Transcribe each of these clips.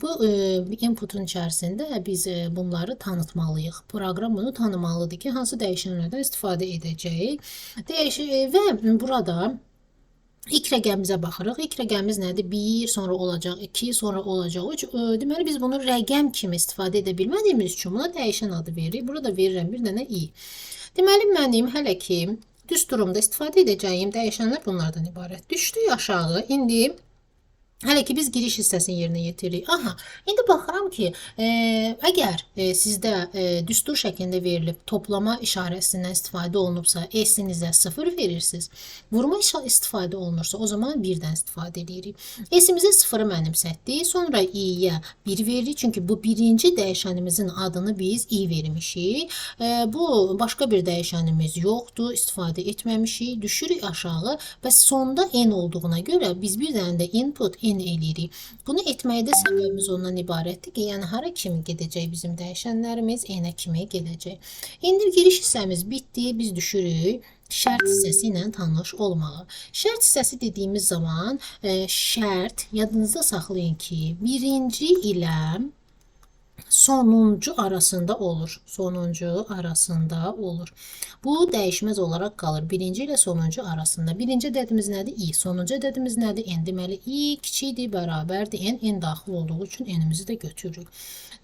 Bu inputun içərisində biz bunları tanıtmalıyıq. Proqram bunu tanımalıdır ki, hansı dəyişənlərdən istifadə edəcəyik. Və burada İlk rəqəmimizə baxırıq. İlk rəqəmimiz nədir? 1, sonra olacaq 2, sonra olacaq 3. Deməli biz bunu rəqəm kimi istifadə edə bilmədiyimiz üçün buna dəyişən adı veririk. Burada verirəm bir dənə i. Deməli mənim hələ ki düsturumda istifadə edəcəyim dəyişənlər bunlardan ibarət. Düşdük aşağı. İndi hələ ki biz giriş hissəsini yerinə yetiririk. Aha, indi baxıram ki, əgər sizdə düstur şəklində verilib toplama işarəsindən istifadə olunubsa, S-inizə 0 verirsiniz. Vurma istifadə olunursa, o zaman 1-dən istifadə edirik. S-imizə 0-ı mənimsətdik, sonra i-yə 1 veririk. Çünki bu birinci dəyişənimizin adını biz i vermişik. Bu başqa bir dəyişənimiz yoxdur, istifadə etməmişik. Düşürük aşağı və sonda n olduğuna görə biz bir dənə də input n eləyirik. Bunu etməkdə səbəbimiz ondan ibarətdir ki, yəni hara kimi gedəcək bizim dəyişənlərimiz, n-ə kimi gedəcək. İndi giriş hissəmiz bitdi, biz düşürük şərt hissəsi ilə tanış olmağa. Şərt hissəsi dediyimiz zaman şərt, yadınızda saxlayın ki, birinci ilə sonuncu arasında olur. Sonuncu arasında olur. Bu dəyişməz olaraq qalır. Birinci ilə sonuncu arasında. Birinci ədədimiz nədir? i. Sonuncu ədədimiz nədir? n. Deməli, i kiçikdir, bərabərdir. n daxil olduğu üçün n-imizi də götürürük.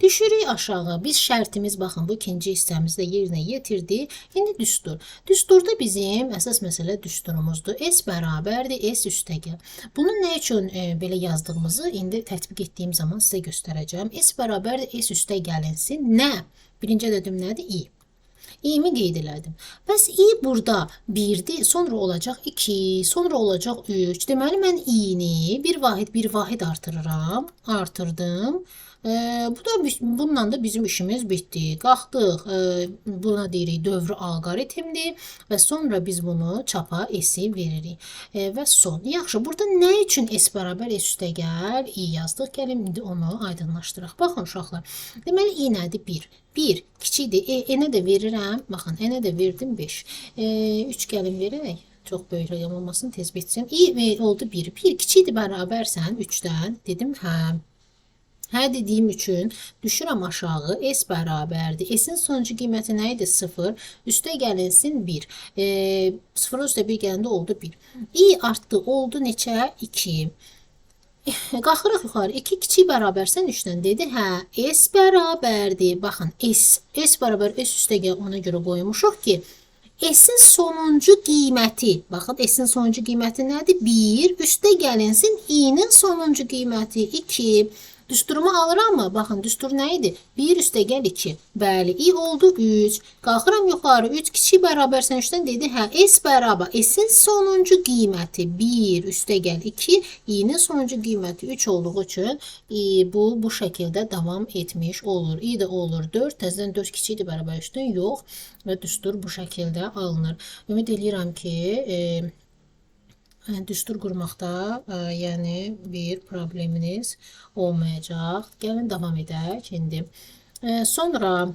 Düşürük aşağı. Biz şərtimiz, baxın, bu ikinci hissəmizdə yerinə yetirdik. İndi düstur. Düsturda bizim əsas məsələ düsturumuzdur. S bərabərdir, S üstəgəl. Bunu nə üçün belə yazdığımızı indi tətbiq etdiyim zaman sizə göstərəcəm. S bərabərdir, S üstə gəlinsin. Nə? Birinci ədədim nədir? i. i-mi qeyd elədim. Bəs i burada 1-dir, sonra olacaq 2, sonra olacaq 3. Deməli, mən i-ni bir vahid artırıram. Artırdım. Bununla da bizim işimiz bitdi. Qalxdıq, buna deyirik dövrü alqoritmdir və sonra biz bunu çapa s-i veririk. Və son. Yaxşı, burada nə üçün s bərabər s üstə gəl? i yazdıq. Gəlin, indi onu aydınlaşdıraq. Baxın, uşaqlar. Deməli, i nədir? 1. 1 kiçikdir. N-ə də verirəm. Baxın, N-ə də verdim 5. 3 gəlin verək. Çox böyük rəqəm olmasın, tez bitsin. i oldu 1. 1 kiçikdir, bərabərsən 3-dən. Dedim, hə. Hə dediyim üçün düşürəm aşağı. S bərabərdir. S-in sonuncu qiyməti nə idi? 0. Üstə gəlinsin 1. 0 üstə 1 gələndə oldu 1. i artdı. Oldu neçə? 2. Qalxırıq yuxarı. 2 kiçik bərabərsən 3-dən dedi. Hə, S bərabərdir. Baxın, S bərabər S üstə gəl, ona görə qoymuşuq ki, S-in sonuncu qiyməti, baxın, S-in sonuncu qiyməti nədir? 1. Üstə gəlinsin i-nin sonuncu qiyməti 2. Düsturumu alıram mı? Baxın, düstur nə idi? 1 üstə gəl 2. Bəli, i oldu 3. Qalxıram yuxarı. 3 kiçik bərabərsən 3-dən dedi. Hə, S bərabər. S-in sonuncu qiyməti 1 üstə gəl 2. i-nin sonuncu qiyməti 3 olduğu üçün bu şəkildə davam etmiş olur. i də olur 4. Təzədən 4 kiçikdir, bərabər 3-dən yox. Və düstur bu şəkildə alınır. Ümid edirəm ki, düstur qurmaqda yəni bir probleminiz olmayacaq. Gəlin davam edək indi. Sonra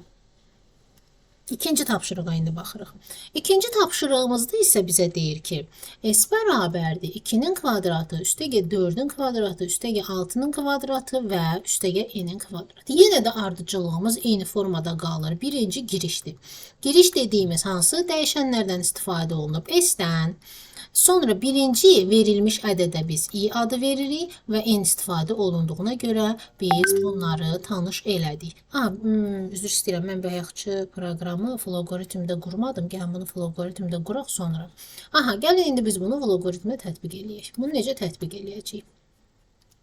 ikinci tapşırığa indi baxırıq. İkinci tapşırığımızda isə bizə deyir ki, S bərabərdir 2-nin kvadratı üstəgə 4-ün kvadratı üstəgə 6-nın kvadratı və üstəgə n-in kvadratı. Yenə də ardıcıllığımız eyni formada qalır. Birinci girişdir. Giriş dediyimiz hansı dəyişənlərdən istifadə olunub? S-dən. Sonra birinci verilmiş ədədə biz i adı veririk və n istifadə olunduğuna görə biz bunları tanış elədik. Üzr istəyirəm, mən bayaqçı proqramı floqoritmdə qurmadım. Gəlin bunu floqoritmdə quraq sonra. Gəlin indi biz bunu floqoritmdə tətbiq eləyək. Bunu necə tətbiq eləyəcəyik?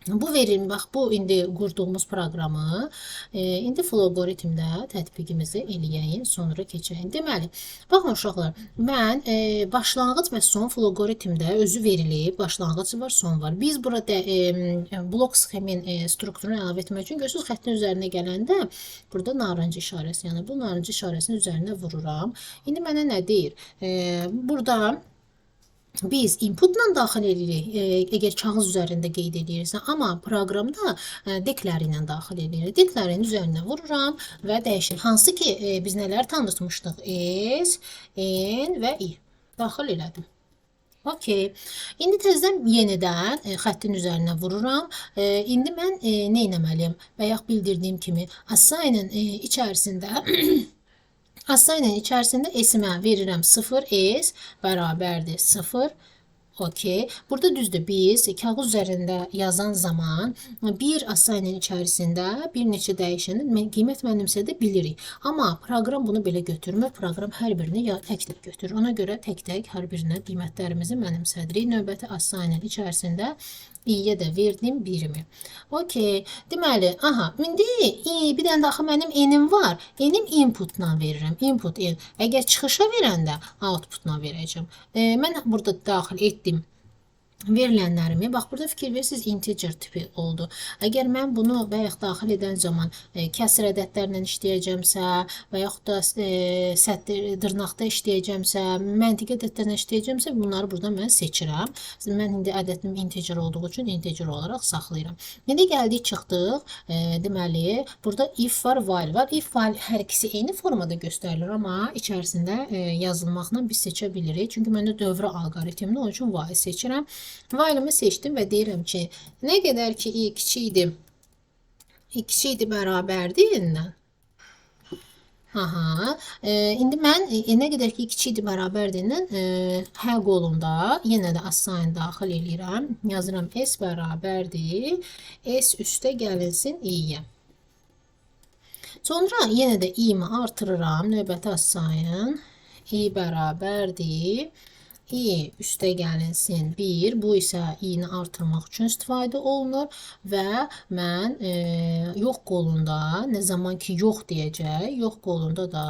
Bu verilmiş, bax, bu indi qurduğumuz proqramı indi floqoritmdə tətbiqimizi eləyəyin, sonra keçəyin. Deməli, baxın uşaqlar, mən başlanğıc və son floqoritmdə özü verilib, başlanğıc var, son var. Biz burada blok sxemin strukturunu əlavə etmək üçün görsünüz, xəttin üzərinə gələndə burada narıncı işarəsi, yəni bu narıncı işarəsinin üzərinə vururam. İndi mənə nə deyir? Burada biz inputla daxil edirik, əgər kağız üzərində qeyd edirsən, amma proqramda dekləri ilə daxil edirik. Deklərin üzərinə vururam və dəyişir. Hansı ki, biz nələr tanıtmışdıq? S, N və I. Daxil elədim. Okey. İndi təzədən yenidən xəttin üzərinə vururam. İndi mən nə etməliyəm? Bayaq bildirdiyim kimi assign-ın içərisində assign-ın içərisində s-imə verirəm 0s bərabərdir 0. Okey. Burada düzdür biz kağız üzərində yazan zaman bir assign-ın içərisində bir neçə dəyişənin qiymət mənimsədə bilirik. Amma proqram bunu belə götürmür. Proqram hər birini ya tək-tək götürür. Ona görə tək-tək hər birinə qiymətlərimizi mənimsədirik. Növbəti assign-ın içərisində i-yə də verdim 1-mi. Okey. Deməli, aha, indi bir dənə daha mənim n-im var. N-im inputla verirəm. Input n. Əgər çıxışa verəndə outputla verəcəm. Mən burada daxil etdim verilənlərimi. Bax, burada fikir verirsiniz, integer tipi oldu. Əgər mən bunu bayaq daxil edən zaman kəsr ədədlərlə işləyəcəmsə və yaxud da sətr dırnaqda işləyəcəmsə, məntiqi ədədlərlə işləyəcəmsə, bunları burada mən seçirəm. Mən indi ədədim integer olduğu üçün integer olaraq saxlayıram. İndi gəldik, çıxdıq. Deməli, burada if var, while var. If, while hər ikisi eyni formada göstərilir, amma içərisində yazılmaqla biz seçə bilirik. Çünki məndə dövrə alqoritmli, onun üçün while seçirəm. While'ımı seçdim və deyirəm ki, nə qədər ki i kiçik idi bərabərdir n-dən. Aha. İndi mən nə qədər ki kiçik idi bərabərdir n-dən hər qolunda yenə də assign daxil eləyirəm. Yazıram s bərabərdir. S üstə gəlinsin i-yə. Sonra yenə də i-mi artırıram. Növbəti assign i bərabərdir. i üstə gəlinsin 1. Bu isə i-ni artırmaq üçün istifadə olunur və mən yox qolunda nə zaman ki yox deyəcək, yox qolunda da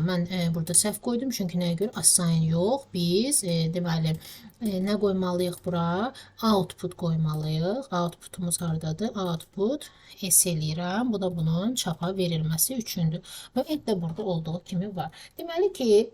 mən burada səhv qoydum, çünki nəyə görə assign yox, biz deməli nə qoymalıyıq bura? Output qoymalıyıq. Outputumuz hardadır? Output s eləyirəm. Bu da bunun çapa verilməsi üçündür. Və end də burada olduğu kimi var. Deməli ki,